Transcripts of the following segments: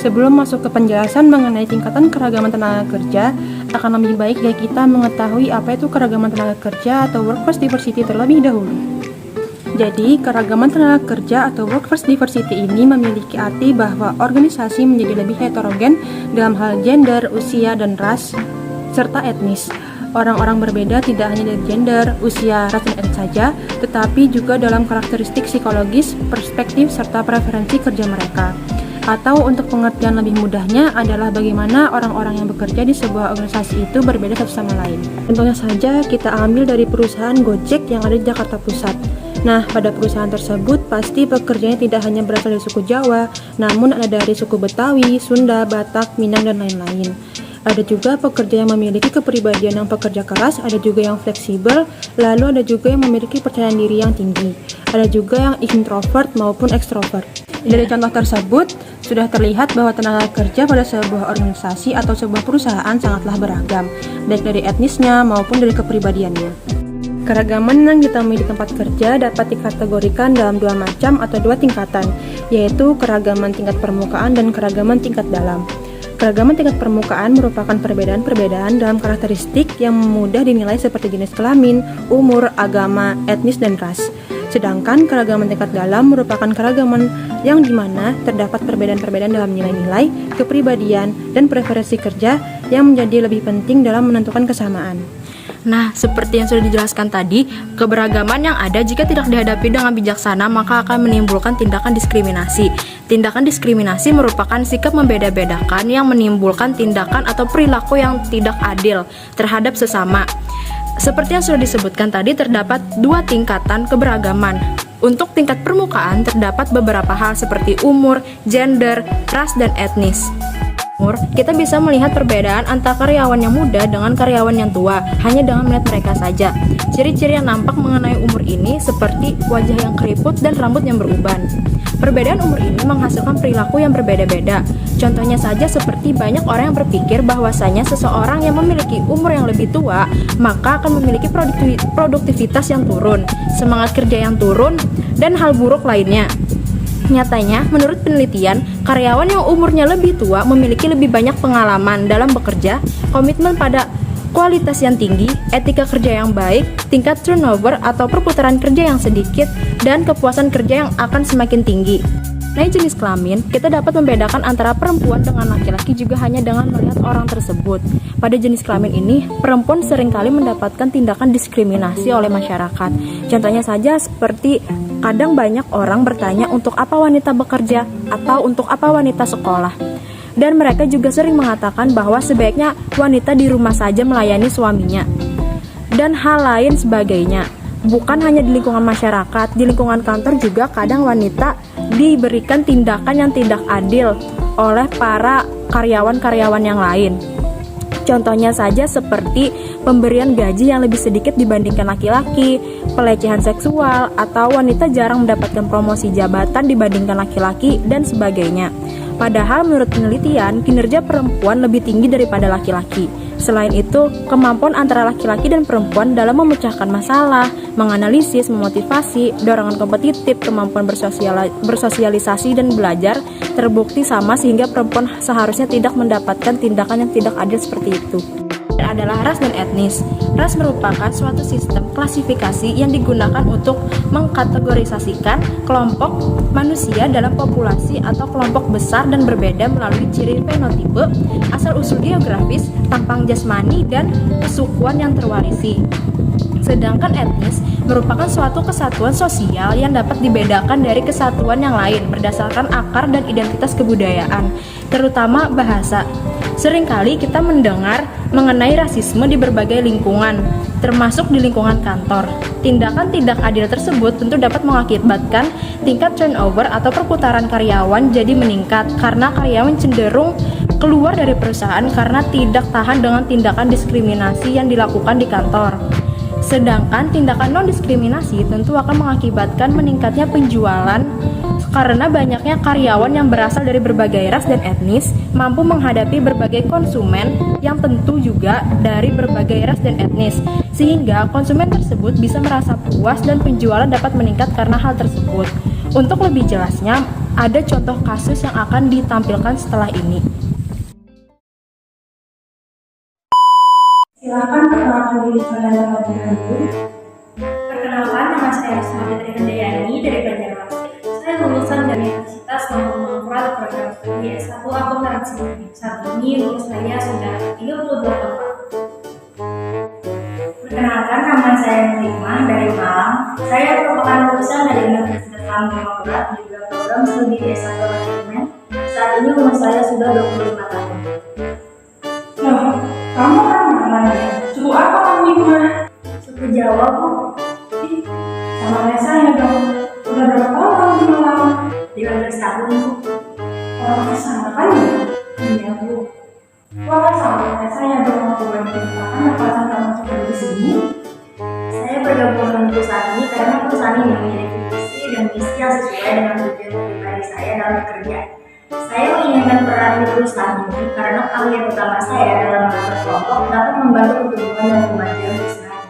Sebelum masuk ke penjelasan mengenai tingkatan keragaman tenaga kerja, akan lebih baik jika kita mengetahui apa itu keragaman tenaga kerja atau workforce diversity terlebih dahulu. Jadi, keragaman tenaga kerja atau workforce diversity ini memiliki arti bahwa organisasi menjadi lebih heterogen dalam hal gender, usia, dan ras, serta etnis. Orang-orang berbeda tidak hanya dari gender, usia, ras, dan etnis saja, tetapi juga dalam karakteristik psikologis, perspektif, serta preferensi kerja mereka. Atau untuk pengertian lebih mudahnya adalah bagaimana orang-orang yang bekerja di sebuah organisasi itu berbeda satu sama lain. Contohnya saja kita ambil dari perusahaan Gojek yang ada di Jakarta Pusat. Nah, pada perusahaan tersebut pasti pekerjanya tidak hanya berasal dari suku Jawa, namun ada dari suku Betawi, Sunda, Batak, Minang, dan lain-lain. Ada juga pekerja yang memiliki kepribadian yang pekerja keras, ada juga yang fleksibel, lalu ada juga yang memiliki percayaan diri yang tinggi. Ada juga yang introvert maupun ekstrovert. Dari contoh tersebut, sudah terlihat bahwa tenaga kerja pada sebuah organisasi atau sebuah perusahaan sangatlah beragam, baik dari etnisnya maupun dari kepribadiannya. Keragaman yang ditemui di tempat kerja dapat dikategorikan dalam dua macam atau dua tingkatan, yaitu keragaman tingkat permukaan dan keragaman tingkat dalam. Keragaman tingkat permukaan merupakan perbedaan-perbedaan dalam karakteristik yang mudah dinilai seperti jenis kelamin, umur, agama, etnis, dan ras. Sedangkan keragaman tingkat dalam merupakan keragaman yang dimana terdapat perbedaan-perbedaan dalam nilai-nilai, kepribadian, dan preferensi kerja yang menjadi lebih penting dalam menentukan kesamaan. Nah, seperti yang sudah dijelaskan tadi, keberagaman yang ada jika tidak dihadapi dengan bijaksana maka akan menimbulkan tindakan diskriminasi. Tindakan diskriminasi merupakan sikap membeda-bedakan yang menimbulkan tindakan atau perilaku yang tidak adil terhadap sesama. Seperti yang sudah disebutkan tadi, terdapat dua tingkatan keberagaman. Untuk tingkat permukaan terdapat beberapa hal seperti umur, gender, ras, dan etnis. Kita bisa melihat perbedaan antara karyawan yang muda dengan karyawan yang tua hanya dengan melihat mereka saja. Ciri-ciri yang nampak mengenai umur ini seperti wajah yang keriput dan rambut yang beruban. Perbedaan umur ini menghasilkan perilaku yang berbeda-beda. Contohnya saja seperti banyak orang yang berpikir bahwasanya seseorang yang memiliki umur yang lebih tua maka akan memiliki produktivitas yang turun, semangat kerja yang turun, dan hal buruk lainnya. Nyatanya, menurut penelitian, karyawan yang umurnya lebih tua memiliki lebih banyak pengalaman dalam bekerja, komitmen pada kualitas yang tinggi, etika kerja yang baik, tingkat turnover atau perputaran kerja yang sedikit, dan kepuasan kerja yang akan semakin tinggi. Naik jenis kelamin, kita dapat membedakan antara perempuan dengan laki-laki juga hanya dengan melihat orang tersebut. Pada jenis kelamin ini, perempuan seringkali mendapatkan tindakan diskriminasi oleh masyarakat. Contohnya saja seperti kadang banyak orang bertanya untuk apa wanita bekerja atau untuk apa wanita sekolah. Dan mereka juga sering mengatakan bahwa sebaiknya wanita di rumah saja melayani suaminya. Dan hal lain sebagainya. Bukan hanya di lingkungan masyarakat, di lingkungan kantor juga kadang wanita diberikan tindakan yang tidak adil oleh para karyawan-karyawan yang lain. Contohnya saja seperti pemberian gaji yang lebih sedikit dibandingkan laki-laki, pelecehan seksual, atau wanita jarang mendapatkan promosi jabatan dibandingkan laki-laki, dan sebagainya. Padahal menurut penelitian, kinerja perempuan lebih tinggi daripada laki-laki. Selain itu, kemampuan antara laki-laki dan perempuan dalam memecahkan masalah, menganalisis, memotivasi, dorongan kompetitif, kemampuan bersosialisasi dan belajar terbukti sama sehingga perempuan seharusnya tidak mendapatkan tindakan yang tidak adil seperti itu. Adalah ras dan etnis. Ras merupakan suatu sistem klasifikasi yang digunakan untuk mengkategorisasikan kelompok manusia dalam populasi atau kelompok besar dan berbeda melalui ciri fenotipe, asal-usul geografis, tampang jasmani, dan kesukuan yang terwarisi. Sedangkan etnis merupakan suatu kesatuan sosial yang dapat dibedakan dari kesatuan yang lain berdasarkan akar dan identitas kebudayaan, terutama bahasa. Seringkali kita mendengar mengenai rasisme di berbagai lingkungan, termasuk di lingkungan kantor. Tindakan tidak adil tersebut tentu dapat mengakibatkan tingkat turnover atau perputaran karyawan jadi meningkat karena karyawan cenderung keluar dari perusahaan karena tidak tahan dengan tindakan diskriminasi yang dilakukan di kantor. Sedangkan tindakan non-diskriminasi tentu akan mengakibatkan meningkatnya penjualan karena banyaknya karyawan yang berasal dari berbagai ras dan etnis mampu menghadapi berbagai konsumen yang tentu juga dari berbagai ras dan etnis, sehingga konsumen tersebut bisa merasa puas dan penjualan dapat meningkat karena hal tersebut. Untuk lebih jelasnya, Ada contoh kasus yang akan ditampilkan setelah ini. Silakan perkenalkan diri kalian terlebih dahulu. Perkenalkan, nama saya Risma Fitri Handayani dari Banjarmasin. Saya lulusan dari Universitas Mangkurat program studi S1 Akuntansi. Saat ini umur saya sudah 38 tahun. Perkenalkan, nama saya Nurima dari Malang. Saya merupakan lulusan dari Universitas Mangkurat juga program studi S1 Manajemen. Saat ini umur saya sudah 25 tahun. Loh, kamu orang mana ya? Suku apa kamu Hikmah? Suku Jawa, Bu. Ih, sama kayak saya dong. Udah berapa tahun kamu di Malang? 15 tahun, Bu. Orang kesana kan ya? Iya, Bu. Wah, sama kayak saya dong. Aku boleh menceritakan apa alasan kamu masuk di sini? Saya bergabung dengan perusahaan ini karena perusahaan ini memiliki visi dan misi yang sesuai dengan tujuan pribadi saya dalam bekerja. Saya menginginkan peran di perusahaan ini karena target utama saya dalam mengatur kelompok dapat membantu pertumbuhan dan kemajuan perusahaan.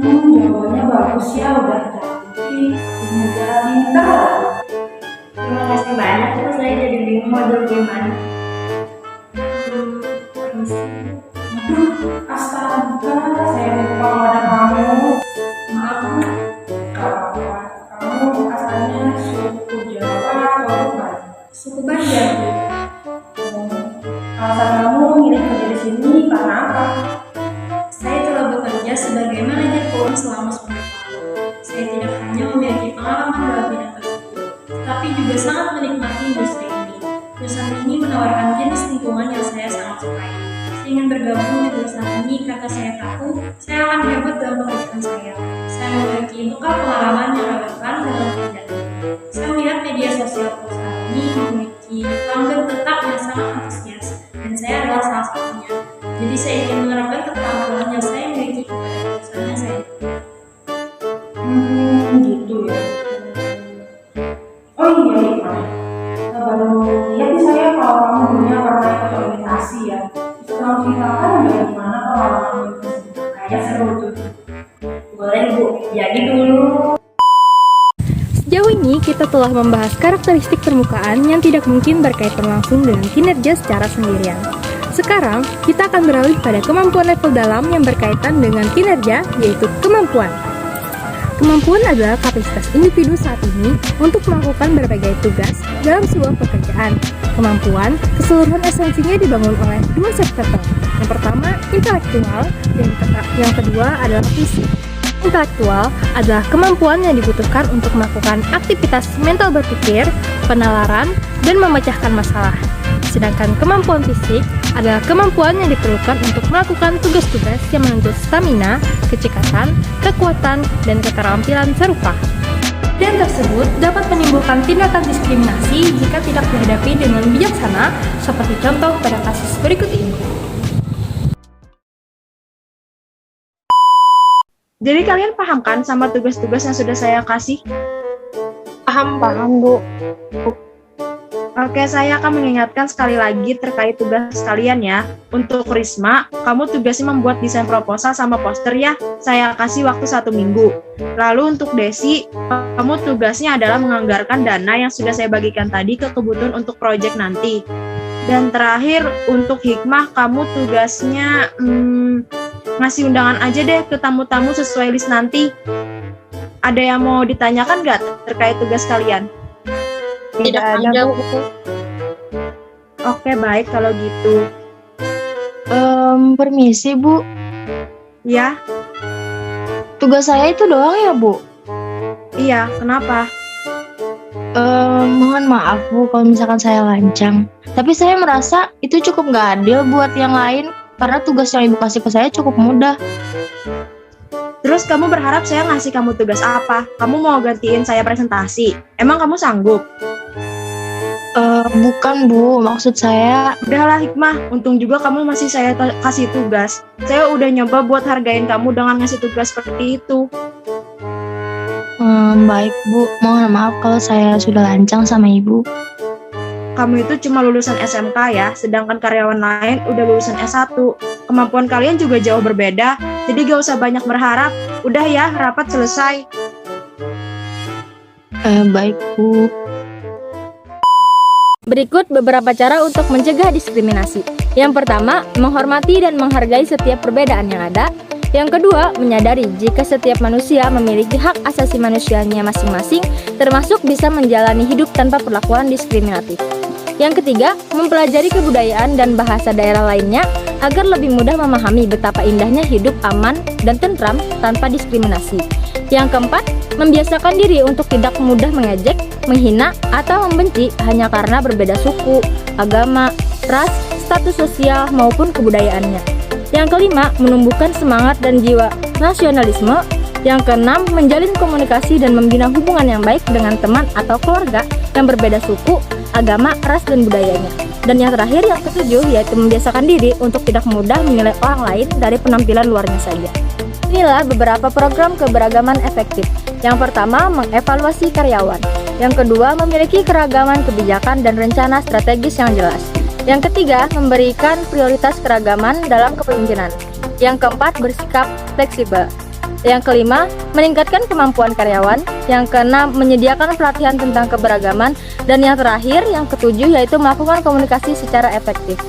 Jawabannya bagus ya, udah cantik, muda, pintar. Terima kasih banyak, Bu. Saya jadi bingung mau jawab gimana. Permisi. Aduh, astaga, saya lupa kalau ada kamu. Maaf, Bu. Kamu asalnya suku Jawa atau bukan? Suku Banjar, Bu. Alasan kamu milih kerja di sini karena apa? Saya telah bekerja sebagai manajer keuangan selama 10 tahun. Saya tidak hanya memiliki pengalaman dalam bidang tersebut, tapi juga sangat menikmati industri ini. Perusahaan ini menawarkan jenis lingkungan yang saya sangat sukai. Saya ingin bergabung di perusahaan ini karena saya tahu saya akan hebat dalam pekerjaan saya. Saya memiliki bekal pengalaman yang relevan dalam pekerjaan ini. Saya melihat media sosial perusahaan ini memiliki pelanggan tetap yang sangat antusias, dan saya adalah salah satunya. Jadi saya ingin menerapkan keterampilan yang saya miliki kepada perusahaan yang saya ikuti. Gitu ya. Oh iya, Hikmah. Baru lihat nih saya kalau kamu dulunya pernah ikut organisasi ya. Bisa kamu ceritakan nggak gimana pengalaman kamu itu? Kayaknya seru tuh. Boleh, Bu. Jadi dulu Sejauh ini kita telah membahas karakteristik permukaan yang tidak mungkin berkaitan langsung dengan kinerja secara sendirian. Sekarang, kita akan beralih pada kemampuan level dalam yang berkaitan dengan kinerja, yaitu kemampuan. Kemampuan adalah kapasitas individu saat ini untuk melakukan berbagai tugas dalam sebuah pekerjaan. Kemampuan, keseluruhan esensinya dibangun oleh dua sektor. Yang pertama, intelektual, dan yang kedua adalah fisik. Intelektual adalah kemampuan yang dibutuhkan untuk melakukan aktivitas mental berpikir, penalaran, dan memecahkan masalah. Sedangkan kemampuan fisik adalah kemampuan yang diperlukan untuk melakukan tugas-tugas yang menuntut stamina, kecekatan, kekuatan, dan keterampilan serupa. Dan tersebut dapat menimbulkan tindakan diskriminasi jika tidak dihadapi dengan bijaksana, seperti contoh pada kasus berikut ini. Jadi kalian paham kan sama tugas-tugas yang sudah saya kasih? Paham, Bu. Oke, saya akan mengingatkan sekali lagi terkait tugas kalian ya. Untuk Risma, kamu tugasnya membuat desain proposal sama poster ya. Saya kasih waktu 1 minggu. Lalu untuk Desi, kamu tugasnya adalah menganggarkan dana yang sudah saya bagikan tadi ke kebutuhan untuk proyek nanti. Dan terakhir, untuk Hikmah, kamu tugasnya ngasih undangan aja deh ke tamu-tamu sesuai list nanti. Ada yang mau ditanyakan nggak terkait tugas kalian? Tidak ada, Bu. Oke, baik kalau gitu. Permisi, Bu. Ya, Tugas saya itu doang ya, Bu? iya, kenapa? Mohon maaf, Bu, kalau misalkan saya lancang. Tapi saya merasa itu cukup nggak adil buat yang lain, karena tugas yang Ibu kasih ke saya cukup mudah. Terus kamu berharap saya ngasih kamu tugas apa? Kamu mau gantiin saya presentasi? Emang kamu sanggup? Bukan, Bu. Maksud saya, Udahlah Hikmah, untung juga kamu masih saya kasih tugas. Saya udah nyoba buat hargain kamu dengan ngasih tugas seperti itu. baik, Bu. Mohon maaf kalau saya sudah lancang sama Ibu. Kamu itu cuma lulusan SMK ya, sedangkan karyawan lain udah lulusan S1. Kemampuan kalian juga jauh berbeda, jadi gak usah banyak berharap. Udah ya, rapat selesai. Baik, Bu. Berikut beberapa cara untuk mencegah diskriminasi. Yang pertama, menghormati dan menghargai setiap perbedaan yang ada. Yang kedua, menyadari jika setiap manusia memiliki hak asasi manusianya masing-masing, termasuk bisa menjalani hidup tanpa perlakuan diskriminatif. Yang ketiga, mempelajari kebudayaan dan bahasa daerah lainnya agar lebih mudah memahami betapa indahnya hidup aman dan tentram tanpa diskriminasi. Yang keempat, membiasakan diri untuk tidak mudah mengejek, menghina, atau membenci hanya karena berbeda suku, agama, ras, status sosial, maupun kebudayaannya. Yang kelima, menumbuhkan semangat dan jiwa nasionalisme. Yang keenam, menjalin komunikasi dan membina hubungan yang baik dengan teman atau keluarga yang berbeda suku, agama, ras, dan budayanya. Dan yang terakhir, yang ketujuh, yaitu membiasakan diri untuk tidak mudah menilai orang lain dari penampilan luarnya saja. Inilah beberapa program keberagaman efektif. Yang pertama, mengevaluasi karyawan. Yang kedua, memiliki keragaman kebijakan dan rencana strategis yang jelas. Yang ketiga, memberikan prioritas keragaman dalam kepemimpinan. Yang keempat, bersikap fleksibel. Yang kelima, meningkatkan kemampuan karyawan. Yang keenam, menyediakan pelatihan tentang keberagaman. Dan yang terakhir, yang ketujuh, yaitu melakukan komunikasi secara efektif.